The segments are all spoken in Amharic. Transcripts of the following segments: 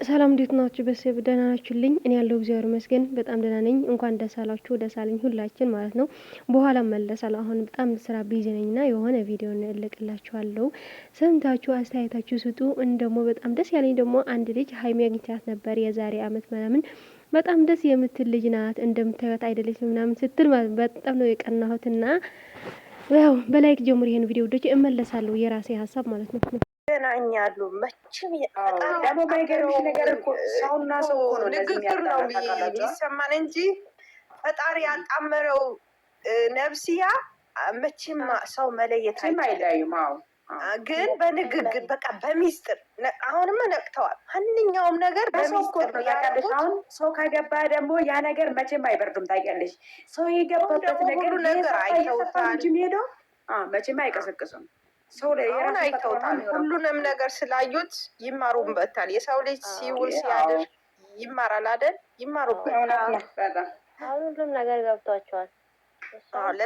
ሰላም እንዴት ናችሁ? በሰብ ደህና ናችሁልኝ? እኔ ያለው እግዚአብሔር ይመስገን በጣም ደህና ነኝ። እንኳን ደስ አላችሁ ደስ አለኝ ሁላችን ማለት ነው። በኋላ መለሳለሁ። አሁን በጣም ስራ ቢዚ ነኝና የሆነ ቪዲዮ እልክላችኋለሁ። ሰምታችሁ አስተያየታችሁ ስጡ። እንደሞ በጣም ደስ ያለኝ ደግሞ አንድ ልጅ ሀይሚ አግኝቻት ነበር የዛሬ አመት ምናምን በጣም ደስ የምትል ልጅ ናት። እንደምታዩት አይደለችም ምናምን ስትል በጣም ነው የቀናሁትና ያው በላይክ ጀምሩ ይሄን ቪዲዮ ወዶች እመለሳለሁ የራሴ ሀሳብ ማለት ነው። ገናኛሉ መቼም ደግሞ ባይገርምሽ ነገር እኮ ሰውና ሰው እኮ ነው ንግግር ነው የሚሰማን እንጂ ፈጣሪ ያጣመረው ነፍስያ መቼም ሰው መለየት አይለዩም። ግን በንግግር በቃ በሚስጥር አሁንማ ነቅተዋል። ማንኛውም ነገር በሚስጥር ነው ያቃለሽ። አሁን ሰው ከገባ ደግሞ ያ ነገር መቼም አይበርዱም። ታውቂያለሽ፣ ሰው የገባበት ነገር አይተውታል እንጂ ሄዶ መቼም አይቀሰቅሱም። ሰው ላይ የራሱ አይተውታል። ሁሉንም ነገር ስላዩት ይማሩበታል። የሰው ልጅ ሲውል ሲያድር ይማራል አይደል? ይማሩበታል። አሁን ሁሉም ነገር ገብቷቸዋል። እንኳን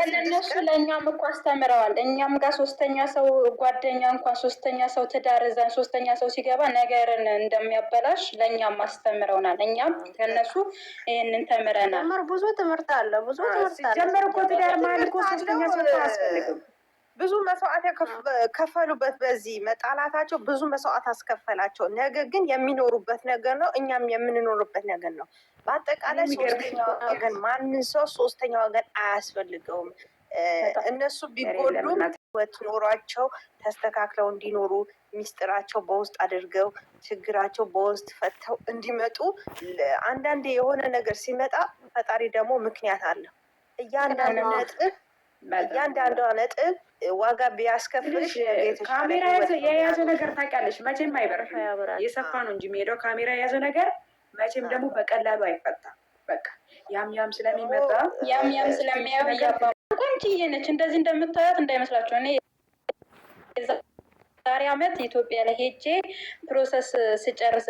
ለእነሱ ለእኛም እኮ አስተምረዋል። እኛም ጋር ሶስተኛ ሰው ጓደኛ እንኳን ሶስተኛ ሰው ትዳር ይዘን ሶስተኛ ሰው ሲገባ ነገርን እንደሚያበላሽ ለእኛም አስተምረውናል። እኛም ከእነሱ ይህንን ተምረናል። ብዙ ትምህርት አለ። ብዙ ትምህርት አለ። ጀመር እኮ ትዳር ማለት እኮ ሶስተኛ ሰው አያስፈልግም። ብዙ መስዋዕት ከፈሉበት። በዚህ መጣላታቸው ብዙ መስዋዕት አስከፈላቸው። ነገር ግን የሚኖሩበት ነገር ነው። እኛም የምንኖርበት ነገር ነው። በአጠቃላይ ሶስተኛ ወገን ማንን ሰው ሶስተኛ ወገን አያስፈልገውም። እነሱ ቢጎዱም ህይወት ኖሯቸው ተስተካክለው እንዲኖሩ ሚስጥራቸው በውስጥ አድርገው ችግራቸው በውስጥ ፈተው እንዲመጡ። አንዳንዴ የሆነ ነገር ሲመጣ ፈጣሪ ደግሞ ምክንያት አለው። እያንዳንዷ ነጥብ ዋጋ ቢያስከፍልሽ ካሜራ የያዘው ነገር ታውቂያለሽ፣ መቼም አይበርም። የሰፋ ነው እንጂ የሚሄደው ካሜራ የያዘው ነገር መቼም ደግሞ በቀላሉ አይፈታም። በቃ ያም ስለሚመጣ ያም ስለሚያባ ቆንጆዬ ነች። እንደዚህ እንደምታዩት እንዳይመስላችሁ። እኔ ዛሬ አመት ኢትዮጵያ ላይ ሄጄ ፕሮሰስ ስጨርስ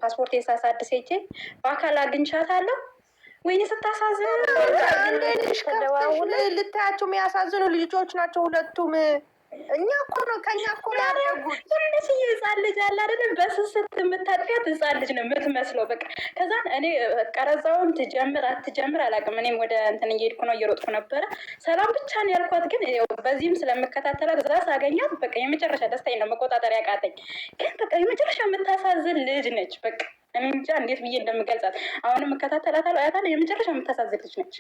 ፓስፖርት ሳሳድስ ሄጄ በአካል አግኝቻታለሁ። ወይኔ ስታሳዝን! ልታያቸው የሚያሳዝኑ ልጆች ናቸው ሁለቱም። እኛ እኮ ነው ከኛ እኮ ያደጉት። ትንሽዬ ህፃን ልጅ አለ አይደለም፣ በስስት የምታጥፊያት ህፃን ልጅ ነው የምትመስለው። በቃ ከዛን እኔ ቀረጻውን ትጀምር አትጀምር አላውቅም። እኔም ወደ እንትን እየሄድኩ ነው እየሮጥኩ ነበረ። ሰላም ብቻ ነው ያልኳት። ግን በዚህም ስለምከታተላት እዛ ሳገኛት በቃ የመጨረሻ ደስታዬን ነው መቆጣጠር ያቃተኝ። ግን በቃ የመጨረሻ የምታሳዝን ልጅ ነች። በቃ እኔ እንጃ እንዴት ብዬ እንደምገልጻት። አሁንም እከታተላታለሁ፣ አያታለሁ። የመጨረሻ የምታሳዝን ልጅ ነች።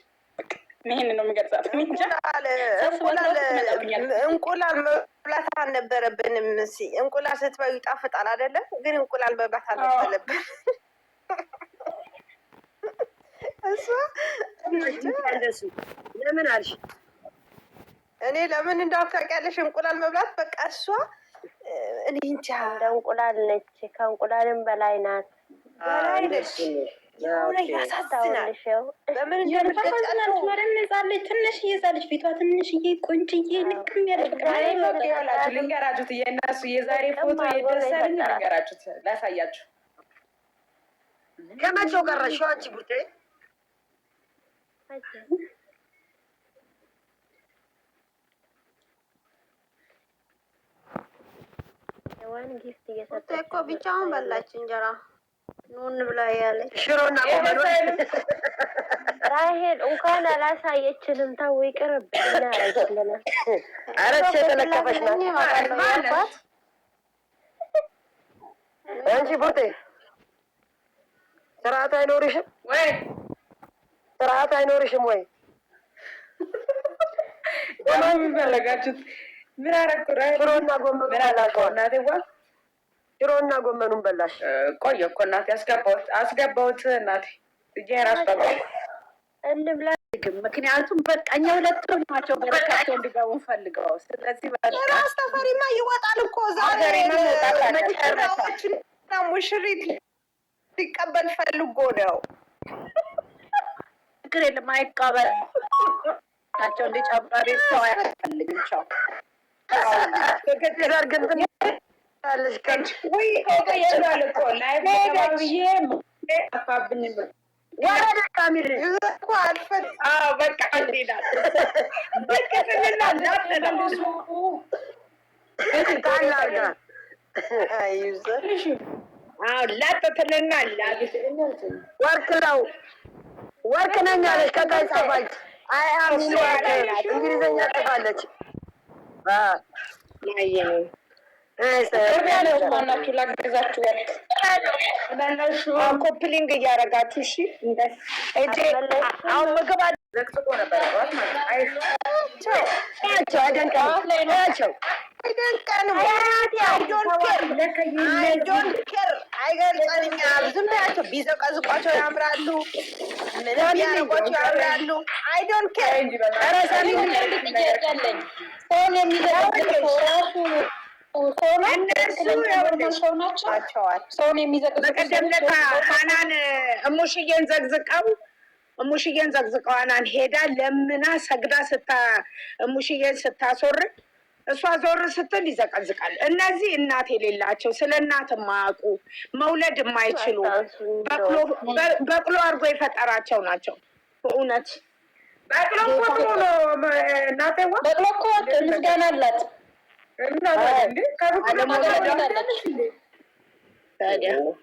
ይህን ነው የምገልጻት። እንቁላል መብላት አልነበረብንም። እንቁላል ስትበዩ ይጣፍጣል አይደለም? ግን እንቁላል መብላት አልነበረብን። እሷ ለምን አልሽ? እኔ ለምን እንዳልኩ ታውቂያለሽ? እንቁላል መብላት በቃ እሷ እኔ እንጃ እንደ እንቁላል ነች። ከእንቁላልም በላይ ናት። በላይ ነች። ያሳዝናል። በምን እንደምትቀጫለች ወረን ነጻለች። ትንሽዬ ዛለች ፊቷ ትንሽዬ ቆንጅዬ ንቅም ያለች ያላችሁ ልንገራችሁት። የእነሱ የዛሬ ፎቶ የደሰልኝ ልንገራችሁት፣ ላሳያችሁ። ከመቼው ቀረሽ አንቺ ቡቴ? የዋን ጊፍት እየሰጠች እኮ ብቻውን በላች እንጀራ ኑን ብላ ያለች ሽሮና ቆመዶ ራሄል እንኳን አላሳየችንም። ተው ይቅርብና ያረጋግለና አረች ተለከፈሽ ነው ማለት አንቺ ቡቴ ስርዓት አይኖርሽም ወይ? ስርዓት አይኖርሽም ወይ? ምን ፈለጋችሁት? ምን አረኩራ? ሽሮና ጎመኑ በላሽ እናቴዋ ሽሮና ጎመኑን በላሽ። ቆየ እኮ እናቴ አስገባሁት እናቴ እጄ ራስ ባባ እንብላ። ምክንያቱም በቃ እኛ ሁለቱም ናቸው በረካቸው እንዲገቡ ፈልገው። ስለዚህ ራስ ተፈሪማ ይወጣል እኮ ዛሬ መጨረሻዎችና ሙሽሪት ሊቀበል ፈልጎ ነው። ችግር የለም አይቀበል ናቸው እንደ ጨባሪ ሰው አያፈልግም። ቻው ከከተር ግን ታለሽ ከንቺ ወይ ከየራለ እኮ ላይ ብዬ አፋብኝ ወደ ካሜራ እኮ አልፈት በቃ እንዴላ በቃ ተለላ እንዳትነሱ ታላጋ ላጥትልና ወርቅ ነኝ አለች። ከታይ ጻፋች። እንግሊዝኛ ጽፋለች። ማናችሁ ላግዛችሁ ኮፕሊንግ እያደረጋችሁ እሺ። አሁን ምግብ ዘቅዝቆ ነበር አይገልጸንኛ ዝም ብላቸው ቢዘቀዝቋቸው ያምራሉ። ምንም ቢያረጓቸው ያምራሉ። አይዶን ኬር ሰውን የሚዘቀዝቅ ራሱ በቀደም ለታ ሀናን እሙሽዬን ዘግዝቀው ሀናን ሄዳ ለምና ሰግዳ እሙሽዬን ስታስወርድ እሷ ዞር ስትል ይዘቀዝቃል። እነዚህ እናት የሌላቸው ስለ እናት የማያውቁ መውለድ የማይችሉ በቅሎ አድርጎ የፈጠራቸው ናቸው። በእውነት በቅሎ እኮ ምስጋና አላት።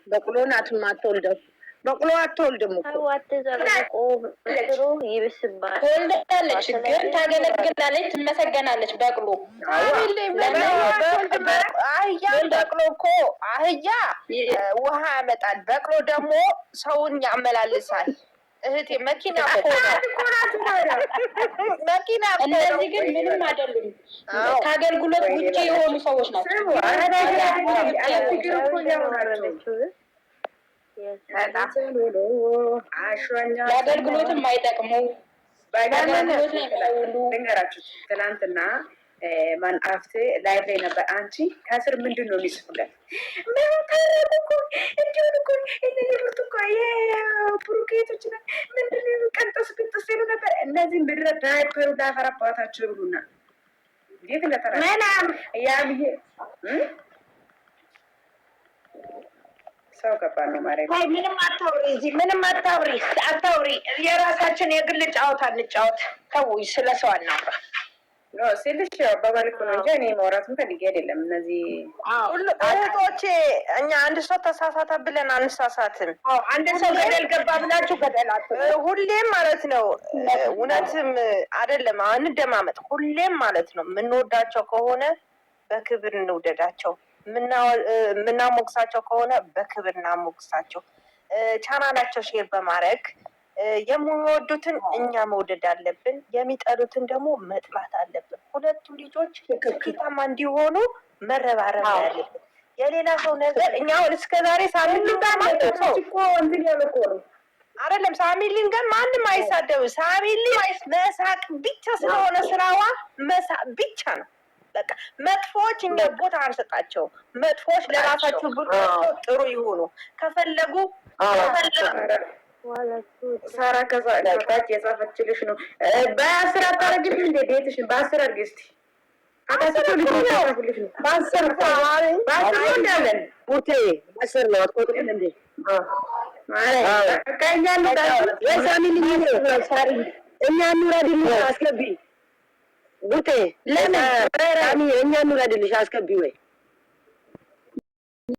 በቅሎ ናት የማትወልደው። በቅሎ አትወልድም እኮ ትወልዳለች፣ ግን ታገለግላለች፣ ትመሰገናለች። በቅሎ በቅሎ እኮ አህያ ውሃ ያመጣል። በቅሎ ደግሞ ሰውን ያመላልሳል። እህቴ መኪና እኮ መኪና። እነዚህ ግን ምንም አይደሉም። ከአገልግሎት ውጭ የሆኑ ሰዎች ናቸው። ለአገልግሎትም አይጠቅሙ። ልንገራችሁ፣ ትናንትና ማንአፍት ላይቭ ላይ ነበር። አንቺ ከስር ምንድን ነው የሚጽፉለት? እንዲሁን እኮ ብርቱካ የብሩኬቶች ምንድን ቀንጠስ ቅንጥስ ሲሉ ነበር። እነዚህ ምድረ ዳይፐሩ ላፈራባታቸው ብሉና እንዴት እንደተራ ያ ብዬ ሰው ከባድ ነው ማለት ነው። ምንም አታውሪ፣ እዚህ ምንም አታውሪ። የራሳችን የግል ጫወታ እንጫወት። ተውይ፣ ስለ ሰው አናውራ። ሲልሽ በባልኩ ነው እንጂ እኔ ማውራትም ፈልጌ አይደለም። እነዚህ እህቶቼ እኛ አንድ ሰው ተሳሳተ ብለን አንሳሳትም። አንድ ሰው ገደል ገባ ብላችሁ ገደላት ሁሌም ማለት ነው። እውነትም አይደለም እንደማመጥ ሁሌም ማለት ነው። የምንወዳቸው ከሆነ በክብር እንውደዳቸው። ምናሞግሳቸው ከሆነ በክብር እናሞግሳቸው። ቻናላቸው ሼር በማድረግ የሚወዱትን እኛ መውደድ አለብን፣ የሚጠሉትን ደግሞ መጥላት አለብን። ሁለቱ ልጆች ስኬታማ እንዲሆኑ መረባረብ ያለብን። የሌላ ሰው ነገር እኛ አሁን እስከ ዛሬ አይደለም ሳሚሊን ግን ማንም አይሳደብም። ሳሚሊ መሳቅ ብቻ ስለሆነ ስራዋ መሳቅ ብቻ ነው። በቃ መጥፎች እኛ ቦታ አንሰጣቸው። መጥፎች ለራሳቸው ብሎ ጥሩ ይሆኑ ከፈለጉ ሳራ ከዛች የጻፈችልሽ ነው። በ10 አታረግልሽ እንዴ? ቤትሽን በ10 አድርጊ እስኪ። በ10 እንዳለን ቡቴ 10 ነው። አትቆጥሪም እንዴ? እኛ እንውረድልሽ አስገቢ ቡቴ። ለምን እኛ እንውረድልሽ አስገቢ ወይ